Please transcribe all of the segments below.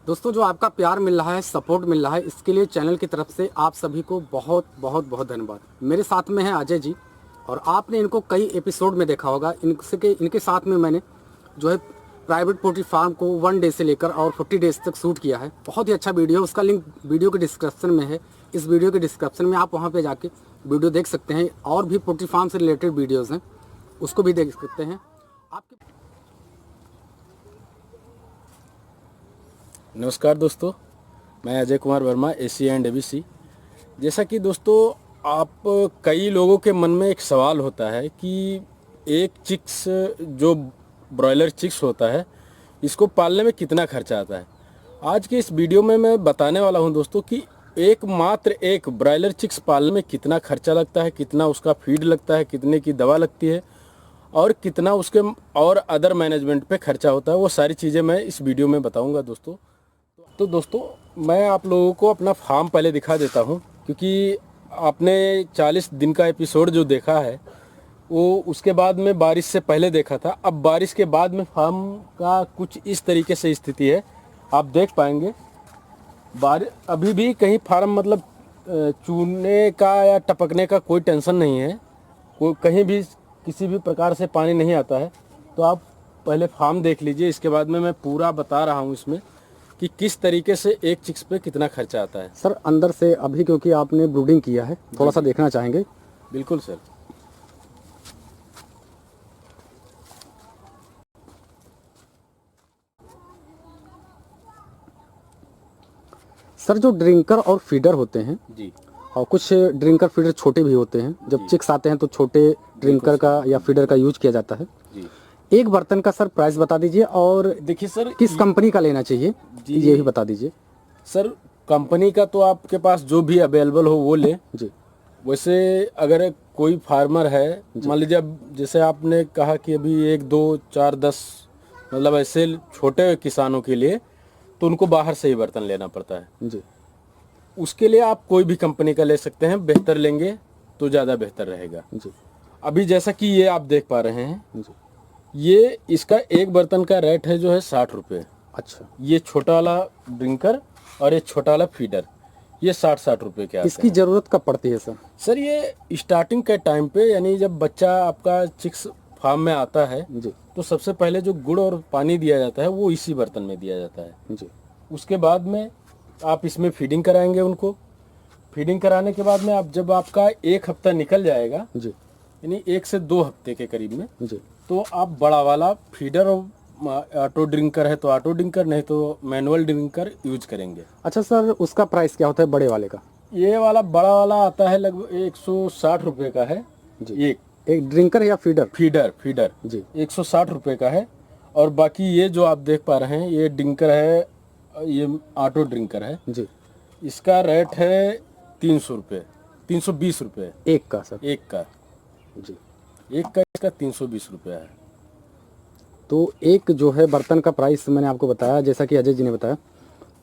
दोस्तों, जो आपका प्यार मिल रहा है, सपोर्ट मिल रहा है, इसके लिए चैनल की तरफ से आप सभी को बहुत बहुत बहुत धन्यवाद। मेरे साथ में है अजय जी, और आपने इनको कई एपिसोड में देखा होगा। इनके साथ में मैंने जो है प्राइवेट पोल्ट्री फार्म को 1 डे से लेकर और 40 डेज तक शूट किया है। बहुत ही अच्छा वीडियो, उसका लिंक वीडियो के डिस्क्रिप्शन में है। इस वीडियो के डिस्क्रिप्शन में आप वहाँ पर जाके वीडियो देख सकते हैं, और भी पोल्ट्री फार्म से रिलेटेड वीडियोज़ हैं, उसको भी देख सकते हैं आपके। नमस्कार दोस्तों, मैं Ajay Kumar Verma, AC and ABC. जैसा कि दोस्तों, आप कई लोगों के मन में एक सवाल होता है कि एक चिक्स जो ब्रॉयलर चिक्स होता है, इसको पालने में कितना खर्चा आता है। आज के इस वीडियो में मैं बताने वाला हूं दोस्तों कि मात्र एक ब्रॉयलर चिक्स पालने में कितना खर्चा लगता है, कितना उसका फीड लगता है, कितने की दवा लगती है और कितना उसके और अदर मैनेजमेंट पे खर्चा होता है। वो सारी चीज़ें मैं इस वीडियो में बताऊंगा दोस्तों। तो दोस्तों, मैं आप लोगों को अपना फार्म पहले दिखा देता हूं, क्योंकि आपने 40 दिन का एपिसोड जो देखा है वो उसके बाद में बारिश से पहले देखा था। अब बारिश के बाद में फार्म का कुछ इस तरीके से स्थिति है, आप देख पाएंगे। अभी भी कहीं फार्म मतलब चूने का या टपकने का कोई टेंशन नहीं है, कोई कहीं भी किसी भी प्रकार से पानी नहीं आता है। तो आप पहले फार्म देख लीजिए, इसके बाद में मैं पूरा बता रहा हूँ इसमें कि किस तरीके से एक चिक्स पे कितना खर्चा आता है। सर, अंदर से अभी क्योंकि आपने ब्रूडिंग किया है, थोड़ा सा देखना चाहेंगे? बिल्कुल सर। सर, जो ड्रिंकर और फीडर होते हैं जी, और कुछ ड्रिंकर फीडर छोटे भी होते हैं, जब चिक्स आते हैं तो छोटे ड्रिंकर का या फीडर का यूज किया जाता है जी। एक बर्तन का। सर, प्राइस बता दीजिए, और देखिए सर, किस कंपनी का लेना चाहिए ये भी बता दीजिए। सर, कंपनी का तो आपके पास जो भी अवेलेबल हो वो ले जी। वैसे अगर कोई फार्मर है, मान लीजिए, अब जैसे आपने कहा कि अभी 1, 2, 4, 10 मतलब ऐसे छोटे किसानों के लिए तो उनको बाहर से ही बर्तन लेना पड़ता है। जी। उसके लिए आप कोई भी कंपनी का ले सकते हैं, बेहतर लेंगे तो ज़्यादा बेहतर रहेगा। जी। अभी जैसा कि ये आप देख पा रहे हैं, जी। ये इसका एक बर्तन का रेट है जो है 60 रुपये। अच्छा। ये छोटा वाला ड्रिंकर और ये छोटा वाला फीडर, ये 60-60 रुपये के आते इसकी हैं। ज़रूरत कब पड़ती है सर? सर, ये स्टार्टिंग के टाइम पे, यानी जब बच्चा आपका चिक्स फार्म में आता है जी। तो सबसे पहले जो गुड़ और पानी दिया जाता है वो इसी बर्तन में दिया जाता है। जी। उसके बाद में आप इसमें फीडिंग कराएंगे उनको। फीडिंग कराने के बाद में आप जब आपका 1 हफ्ता निकल जाएगा, जी। यानी 1 से 2 हफ्ते के करीब में, जी। तो आप बड़ा वाला फीडर और ऑटो ड्रिंकर है तो ऑटो ड्रिंकर, नहीं तो मैनुअल ड्रिंकर यूज करेंगे। अच्छा सर, उसका प्राइस क्या होता है बड़े वाले का? ये वाला बड़ा वाला आता है लगभग 160 रुपये का है। जी। एक ड्रिंकर या फीडर? फीडर जी। 160 रुपये का है। और बाकी ये जो आप देख पा रहे हैं ये ड्रिंकर है, ये ऑटो ड्रिंकर है। जी। इसका रेट है 300 रुपये, 320 रुपये एक का सर? एक का। जी। एक का इसका 320 रुपये है। तो एक जो है बर्तन का प्राइस मैंने आपको बताया, जैसा कि अजय जी ने बताया,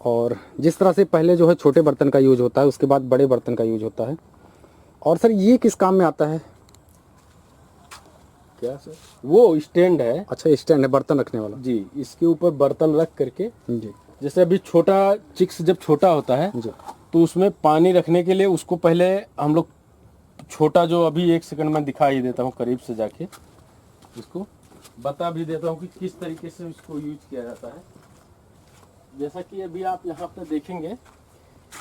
और जिस तरह से पहले जो है छोटे बर्तन का यूज होता है, उसके बाद बड़े बर्तन का यूज होता है। और सर, ये किस काम में आता है? क्या सर? वो स्टैंड है। अच्छा, स्टैंड है बर्तन रखने वाला? जी, इसके ऊपर बर्तन रख करके, जी। जैसे अभी छोटा चिक्स जब छोटा होता है जी। तो उसमें पानी रखने के लिए उसको पहले हम लोग छोटा, जो अभी 1 सेकंड में दिखाई देता हूँ करीब से जाके, इसको बता भी देता हूँ कि किस तरीके से इसको यूज किया जाता है। जैसा कि अभी आप यहाँ पे देखेंगे,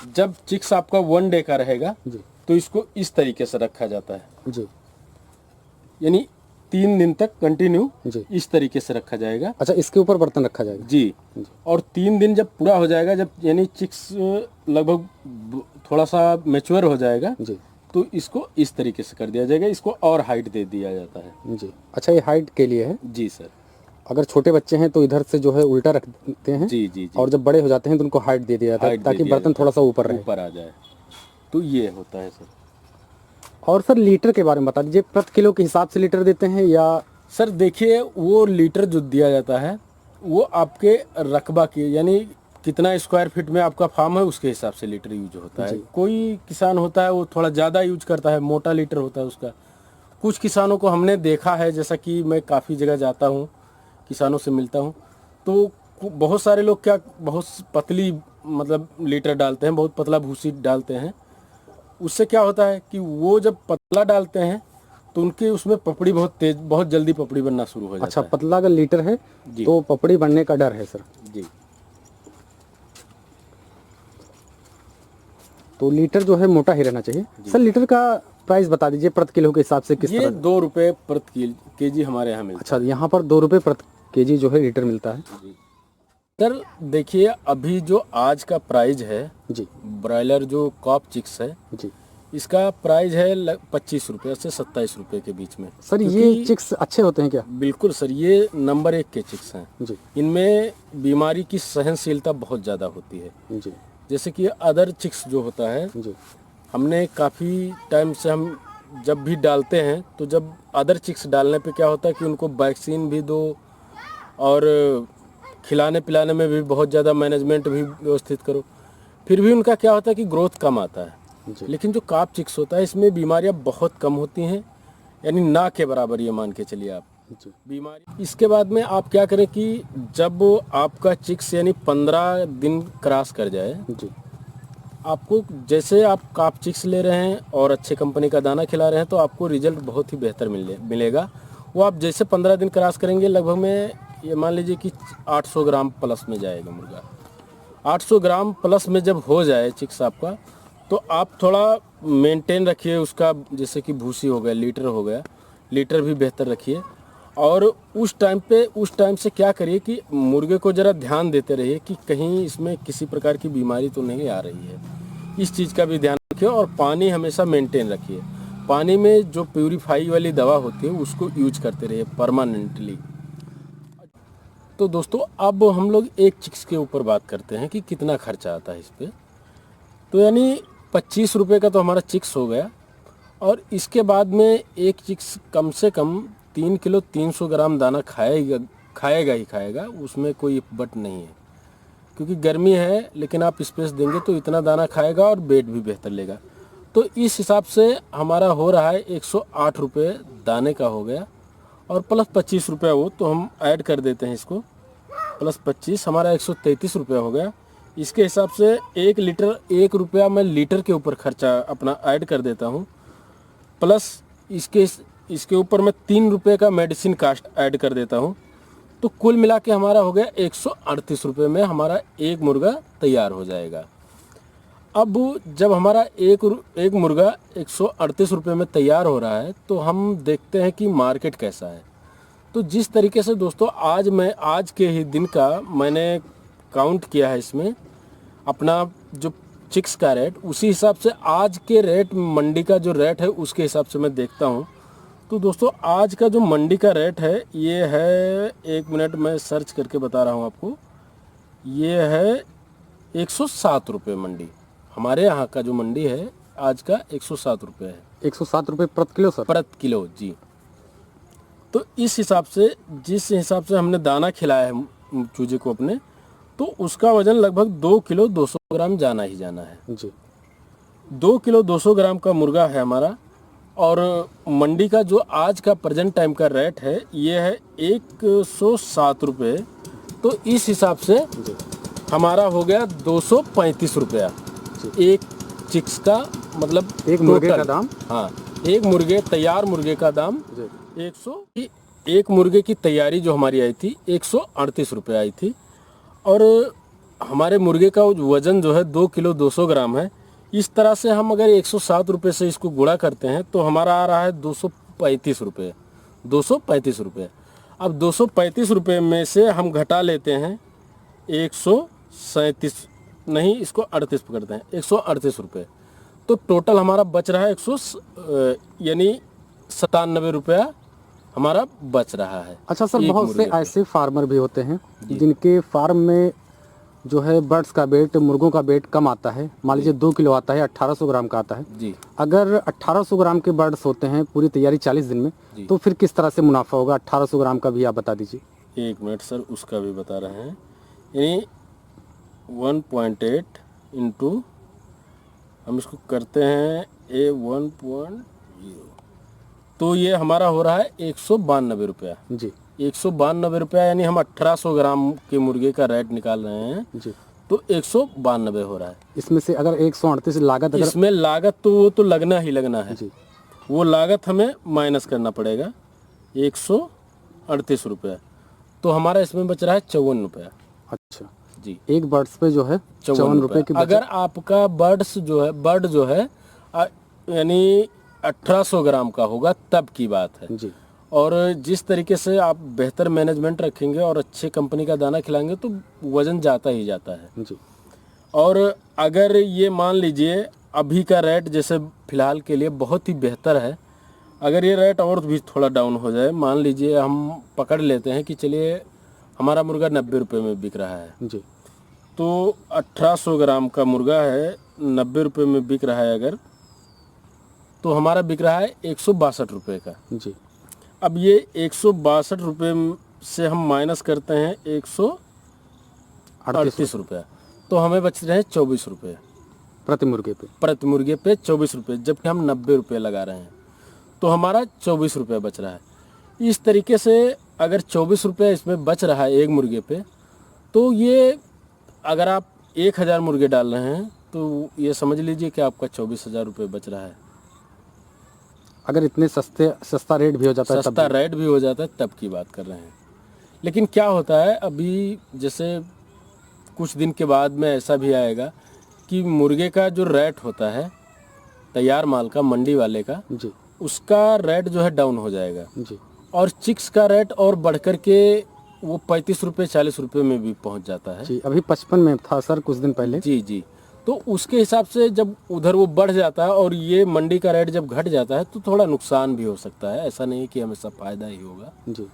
जब चिक्स आपका 1 डे का रहेगा जी। तो इसको इस तरीके से रखा जाता है, जी। यानी 3 दिन तक कंटिन्यू जी। इस तरीके से रखा जाएगा। अच्छा, इसके ऊपर बर्तन रखा जाएगा? जी। और 3 दिन जब पूरा हो जाएगा, जब यानी चिक्स लगभग थोड़ा सा मैच्योर हो जाएगा, जी, तो इसको इस तरीके से कर दिया जाएगा। इसको और हाइट दे दिया जाता है। जी। अच्छा, ये हाइट के लिए है? जी सर। अगर छोटे बच्चे हैं तो इधर से जो है उल्टा रखते हैं। जी जी जी। और जब बड़े हो जाते हैं तो उनको हाइट दे दिया जाता है, ताकि बर्तन थोड़ा सा ऊपर रहे, ऊपर आ जाए। तो ये होता है सर। और सर, लीटर के बारे में बता दीजिए, प्रति किलो के हिसाब से लीटर देते हैं या? सर देखिए, वो लीटर जो दिया जाता है वो आपके रकबा की, यानी कितना स्क्वायर फीट में आपका फार्म है उसके हिसाब से लीटर यूज होता है। कोई किसान होता है वो थोड़ा ज़्यादा यूज करता है, मोटा लीटर होता है उसका। कुछ किसानों को हमने देखा है, जैसा कि मैं काफ़ी जगह जाता हूँ, किसानों से मिलता हूँ, तो बहुत सारे लोग क्या बहुत पतली मतलब लीटर डालते हैं, बहुत पतला भूसी डालते हैं। उससे क्या होता है कि वो जब पतला डालते हैं तो उनके उसमें पपड़ी बहुत तेज, बहुत जल्दी पपड़ी बनना शुरू हो जाता अच्छा, है। पतला अगर लीटर है जी। तो पपड़ी बनने का डर है सर। जी। तो लीटर जो है मोटा ही रहना चाहिए। सर लीटर का प्राइस बता दीजिए प्रति किलो के हिसाब से किस ये तरह। 2 रुपये प्रति केजी हमारे यहाँ मिलता अच्छा, है। यहाँ पर 2 रुपये प्रति केजी जो है लीटर मिलता है। जी। सर देखिए, अभी जो आज का प्राइस है जी ब्रॉयलर जो कॉप चिक्स है, जी। इसका प्राइस है 25 रुपये से 27 रुपये के बीच में। सर ये क्योंकि चिक्स अच्छे होते हैं क्या? बिल्कुल सर, ये नंबर 1 के चिक्स हैं। जी इनमें बीमारी की सहनशीलता बहुत ज़्यादा होती है। जी जैसे कि अदर चिक्स जो होता है, जी हमने काफ़ी टाइम से हम जब भी डालते हैं तो जब अदर चिक्स डालने पे क्या होता है कि उनको वैक्सीन भी दो और खिलाने पिलाने में भी बहुत ज़्यादा मैनेजमेंट भी व्यवस्थित करो, फिर भी उनका क्या होता है कि ग्रोथ कम आता है। जी। लेकिन जो काप चिक्स होता है इसमें बीमारियां बहुत कम होती हैं, यानी ना के बराबर ये मान के चलिए आप जी बीमारी। इसके बाद में आप क्या करें कि जब आपका चिक्स यानी 15 दिन क्रॉस कर जाए, जी आपको जैसे आप काप चिक्स ले रहे हैं और अच्छे कंपनी का दाना खिला रहे हैं तो आपको रिजल्ट बहुत ही बेहतर मिलेगा। वो आप जैसे 15 दिन क्रॉस करेंगे, लगभग में ये मान लीजिए कि 800 ग्राम प्लस में जाएगा मुर्गा। 800 ग्राम प्लस में जब हो जाए चिक्स आपका, तो आप थोड़ा मेंटेन रखिए उसका, जैसे कि भूसी हो गया, लीटर हो गया, लीटर भी बेहतर रखिए। और उस टाइम से क्या करिए कि मुर्गे को ज़रा ध्यान देते रहिए कि कहीं इसमें किसी प्रकार की बीमारी तो नहीं आ रही है, इस चीज़ का भी ध्यान रखिए। और पानी हमेशा मेंटेन रखिए, पानी में जो प्यूरीफाई वाली दवा होती है उसको यूज करते रहिए परमानेंटली। तो दोस्तों अब हम लोग एक चिक्स के ऊपर बात करते हैं कि कितना खर्चा आता है इस पर। तो यानी 25 रुपये का तो हमारा चिक्स हो गया, और इसके बाद में एक चिक्स कम से कम 3 किलो 300 ग्राम दाना खाएगा ही खाएगा, उसमें कोई बट नहीं है। क्योंकि गर्मी है लेकिन आप स्पेस देंगे तो इतना दाना खाएगा और वेट भी बेहतर लेगा। तो इस हिसाब से हमारा हो रहा है 108 रुपये दाने का हो गया, और प्लस 25 रुपये वो तो हम ऐड कर देते हैं इसको, प्लस 25 हमारा 133 रुपये हो गया। इसके हिसाब से 1 लीटर 1 रुपया मैं लीटर के ऊपर खर्चा अपना ऐड कर देता हूँ, प्लस इसके ऊपर मैं 3 रुपये का मेडिसिन कास्ट ऐड कर देता हूँ। तो कुल मिला के हमारा हो गया 138 रुपये में हमारा एक मुर्गा तैयार हो जाएगा। अब जब हमारा एक मुर्गा 138 रुपये में तैयार हो रहा है तो हम देखते हैं कि मार्केट कैसा है। तो जिस तरीके से दोस्तों आज के ही दिन का मैंने काउंट किया है इसमें अपना जो चिक्स का रेट, उसी हिसाब से आज के रेट मंडी का जो रेट है उसके हिसाब से मैं देखता हूँ। तो दोस्तों आज का जो मंडी का रेट है ये है, 1 मिनट मैं सर्च करके बता रहा हूँ आपको, ये है 107 रुपये मंडी। हमारे यहाँ का जो मंडी है आज का 107 रुपये है। 107 रुपये प्रति किलो सर? प्रति किलो जी। तो इस हिसाब से, जिस हिसाब से हमने दाना खिलाया है चूजे को अपने, तो उसका वजन लगभग 2 किलो 200 ग्राम जाना ही जाना है जी। 2 किलो 200 ग्राम का मुर्गा है हमारा। और मंडी का जो आज का प्रेजेंट टाइम का रेट है ये है 107 रुपये। तो इस हिसाब से हमारा हो गया 235 रुपया एक चिक्स का, मतलब एक मुर्गे का दाम। हाँ, एक तैयार मुर्गे का दाम 100। एक मुर्गे की तैयारी जो हमारी आई थी 138 रुपये आई थी, और हमारे मुर्गे का वज़न जो है 2 किलो 200 ग्राम है। इस तरह से हम अगर 107 रुपये से इसको गुणा करते हैं तो हमारा आ रहा है 235 रुपये। 235 रुपये। अब 235 रुपये में से हम घटा लेते हैं 137, नहीं इसको 38 पकड़ते हैं, 138 रुपये। तो टोटल हमारा बच रहा है 97 रुपया हमारा बच रहा है। अच्छा सर, बहुत से ऐसे फार्मर भी होते हैं जिनके फार्म में जो है बर्ड्स का वेट, मुर्गों का वेट कम आता है, मान लीजिए 2 किलो आता है, 1800 ग्राम का आता है जी। अगर 1800 ग्राम के बर्ड्स होते हैं पूरी तैयारी 40 दिन में, तो फिर किस तरह से मुनाफा होगा? 1800 ग्राम का भी आप बता दीजिए। 1 मिनट सर, उसका भी बता रहे हैं। यानी 1.8 इंटू हम इसको करते हैं 1.0, तो ये हमारा हो रहा है 192 रुपया जी। 192 रुपया, यानी हम 1800 ग्राम के मुर्गे का रेट निकाल रहे हैं जी। तो 192 हो रहा है। इसमें से अगर 138 लागत अगर इसमें लागत तो वो तो लगना ही लगना है जी, वो लागत हमें माइनस करना पड़ेगा 138 रुपया, तो हमारा इसमें बच रहा है 54 रुपया अच्छा जी। एक बर्ड्स पे जो है 54 रुपए की अगर आपका बर्ड जो है यानी 1800 ग्राम का होगा तब की बात है जी और जिस तरीके से आप बेहतर मैनेजमेंट रखेंगे और अच्छे कंपनी का दाना खिलाएंगे तो वजन जाता ही जाता है जी। और अगर ये मान लीजिए अभी का रेट जैसे फ़िलहाल के लिए बहुत ही बेहतर है, अगर ये रेट और भी थोड़ा डाउन हो जाए, मान लीजिए हम पकड़ लेते हैं कि चलिए हमारा मुर्गा 90 रुपये में बिक रहा है जी तो 1800 ग्राम का मुर्गा है 90 रुपये में बिक रहा है अगर, तो हमारा बिक रहा है 162 रुपये का जी। अब ये 162 रुपये से हम माइनस करते हैं 138 रुपया तो हमें बच रहे हैं 24 रुपये प्रति मुर्गे पे 24 रुपये, जबकि हम 90 रुपये लगा रहे हैं तो हमारा 24 रुपये बच रहा है। इस तरीके से अगर 24 रुपये इसमें बच रहा है एक मुर्गे पे, तो ये अगर आप 1000 मुर्गे डाल रहे हैं तो ये समझ लीजिए कि आपका 24,000 रुपये बच रहा है। अगर इतने सस्ता रेट भी हो जाता है सस्ता रेट भी हो जाता है तब की बात कर रहे हैं। लेकिन क्या होता है अभी जैसे कुछ दिन के बाद में ऐसा भी आएगा कि मुर्गे का जो रेट होता है तैयार माल का मंडी वाले का जी उसका रेट जो है डाउन हो जाएगा जी और चिक्स का रेट और बढ़ कर के वो 35 रुपये 40 रुपये में भी पहुंच जाता है जी। अभी 55 में था सर कुछ दिन पहले जी जी। तो उसके हिसाब से जब उधर वो बढ़ जाता है और ये मंडी का रेट जब घट जाता है तो थोड़ा नुकसान भी हो सकता है, ऐसा नहीं कि हमेशा फ़ायदा ही होगा जी।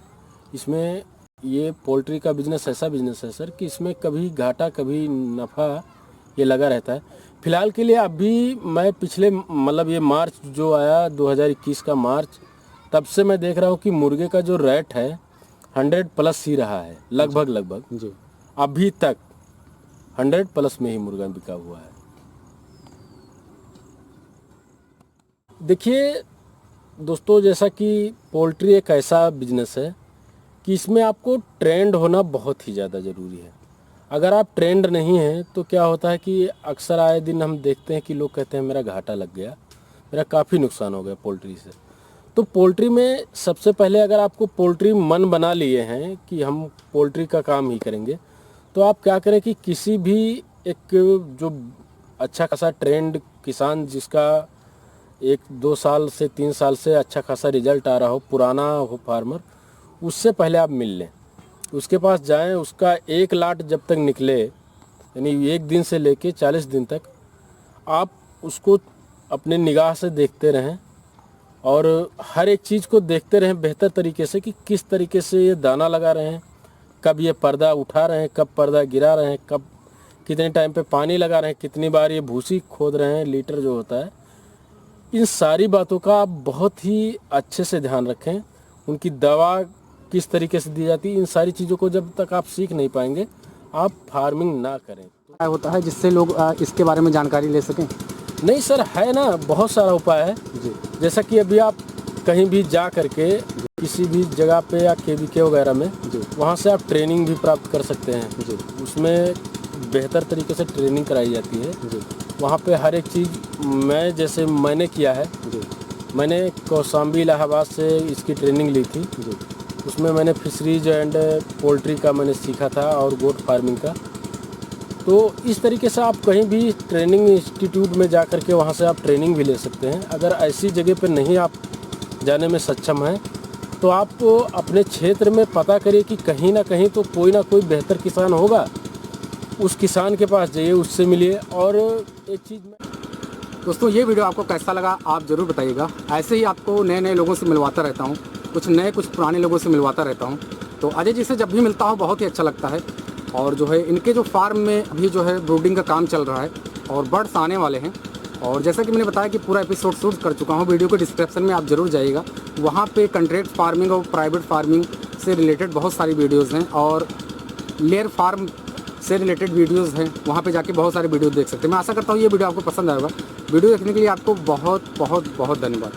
इसमें। ये पोल्ट्री का बिज़नेस ऐसा बिज़नेस है सर कि इसमें कभी घाटा कभी नफ़ा ये लगा रहता है। फ़िलहाल के लिए अभी मैं पिछले मतलब ये मार्च जो आया 2021 का मार्च, तब से मैं देख रहा हूँ कि मुर्गे का जो रेट है 100 प्लस ही रहा है लगभग जी। अभी तक 100 प्लस में ही मुर्गा बिका हुआ है। देखिए दोस्तों, जैसा कि पोल्ट्री एक ऐसा बिजनेस है कि इसमें आपको ट्रेंड होना बहुत ही ज़्यादा ज़रूरी है। अगर आप ट्रेंड नहीं हैं तो क्या होता है कि अक्सर आए दिन हम देखते हैं कि लोग कहते हैं मेरा घाटा लग गया, मेरा काफ़ी नुकसान हो गया पोल्ट्री से। तो पोल्ट्री में सबसे पहले अगर आपको पोल्ट्री मन बना लिए हैं कि हम पोल्ट्री का काम ही करेंगे, तो आप क्या करें कि किसी भी एक जो अच्छा खासा ट्रेंड किसान जिसका 1-2 साल से 3 साल से अच्छा खासा रिजल्ट आ रहा हो, पुराना हो फार्मर, उससे पहले आप मिल लें, उसके पास जाएं, उसका एक लाट जब तक निकले यानी 1 दिन से लेके 40 दिन तक आप उसको अपने निगाह से देखते रहें और हर एक चीज़ को देखते रहें बेहतर तरीके से कि किस तरीके से ये दाना लगा रहे हैं, कब ये पर्दा उठा रहे हैं, कब पर्दा गिरा रहे हैं, कब कितने टाइम पे पानी लगा रहे हैं, कितनी बार ये भूसी खोद रहे हैं, लीटर जो होता है। इन सारी बातों का आप बहुत ही अच्छे से ध्यान रखें। उनकी दवा किस तरीके से दी जाती है, इन सारी चीज़ों को जब तक आप सीख नहीं पाएंगे आप फार्मिंग ना करें। क्या होता है जिससे लोग इसके बारे में जानकारी ले सकें? नहीं सर, है ना, बहुत सारा उपाय है जी। जैसा कि अभी आप कहीं भी जा करके किसी भी जगह पे या KVK वगैरह में जी। वहाँ से आप ट्रेनिंग भी प्राप्त कर सकते हैं जी। उसमें बेहतर तरीके से ट्रेनिंग कराई जाती है जी। वहाँ पे हर एक चीज़ जैसे मैंने किया है जी। मैंने कौशाम्बी इलाहाबाद से इसकी ट्रेनिंग ली थी। जी। उसमें मैंने फिशरीज एंड पोल्ट्री का मैंने सीखा था और गोट फार्मिंग का। तो इस तरीके से आप कहीं भी ट्रेनिंग इंस्टीट्यूट में जा कर के वहाँ से आप ट्रेनिंग भी ले सकते हैं। अगर ऐसी जगह पर नहीं आप जाने में सक्षम हैं तो आप अपने क्षेत्र में पता करिए कि कहीं ना कहीं तो कोई ना कोई बेहतर किसान होगा, उस किसान के पास जाइए, उससे मिलिए। और एक चीज़ में दोस्तों, ये वीडियो आपको कैसा लगा आप ज़रूर बताइएगा। ऐसे ही आपको नए नए लोगों से मिलवाता रहता हूँ, कुछ नए कुछ पुराने लोगों से मिलवाता रहता हूँ। तो अजय जी से जब भी मिलता हूँ बहुत ही अच्छा लगता है। और जो है इनके जो फार्म में अभी जो है ब्रूडिंग का काम चल रहा है और बर्ड्स आने वाले हैं। और जैसा कि मैंने बताया कि पूरा एपिसोड शूट कर चुका हूँ, वीडियो के डिस्क्रिप्शन में आप ज़रूर जाइएगा। वहाँ पे कॉन्ट्रैक्ट फार्मिंग और प्राइवेट फार्मिंग से रिलेटेड बहुत सारी वीडियोज़ हैं और लेयर फार्म से रिलेटेड वीडियोज़ हैं, वहाँ पे जाके बहुत सारे वीडियो देख सकते हैं। मैं आशा करता हूँ ये वीडियो आपको पसंद आएगा। वीडियो देखने के लिए आपको बहुत बहुत बहुत धन्यवाद।